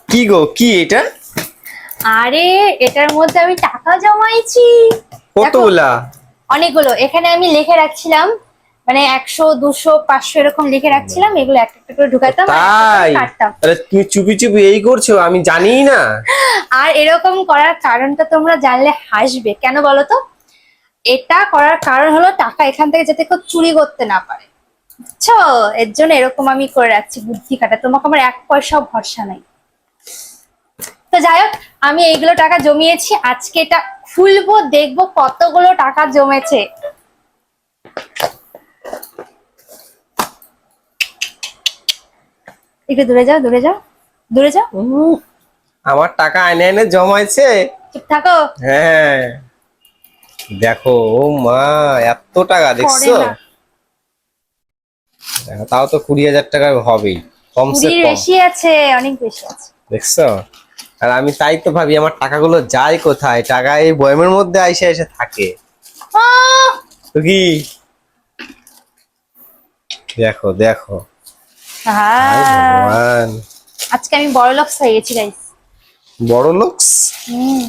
কি গো, কি এটা? আরে এটার মধ্যে আমি টাকা জমাইছি। দেখো, কতগুলা? অনেকগুলো। এখানে আমি লিখে রাখছিলাম, মানে 100 200 500 এরকম লিখে রাখছিলাম, এগুলো একটা একটা করে ও ঢুকাতাম আর একটা করে তাই? কাটতাম। তাহলে তুমি চুপি চুপি এই করছো, আমি জানিই না। আর এরকম করার কারণটা তোমরা জানলে হাসবে, কেন বলো তো? এটা করার কারণ হলো টাকা এখান থেকে যাতে কেউ চুরি করতে না পারে, বুঝছো? এর জন্য এরকম আমি করে রাখছি বুদ্ধি খাটা। তোমাকে আমার 1 পয়সাও ভরসা নাই। তো যাই হোক, আমি এইগুলো টাকা জমিয়েছি, আজকে এটা খুলবো, দেখবো কতগুলো টাকা জমেছে। একটু দূরে যাও, দূরে যাও, দূরে যাও। আমার টাকা এনে এনে জমাইছে। চুপ থাকো। হ্যাঁ, দেখো, ও মা, এত টাকা পড়ে দেখছো? না। দেখো, তাও তো 20,000 টাকার হবেই, কমসে 20 কম। বেশি আছে, অনেক বেশি আছে। দেখছো? আর আমি তাই তো ভাবি আমার টাকাগুলো যায় কোথায়, টাকা এই বয়মের মধ্যে আইসে এসে থাকে। আহ! তো কি, দেখো দেখো, হায় আহ! ভগবান। আজকে আমি বড়লোক হয়ে গেছি গাইস। বড় লোকস? হুম।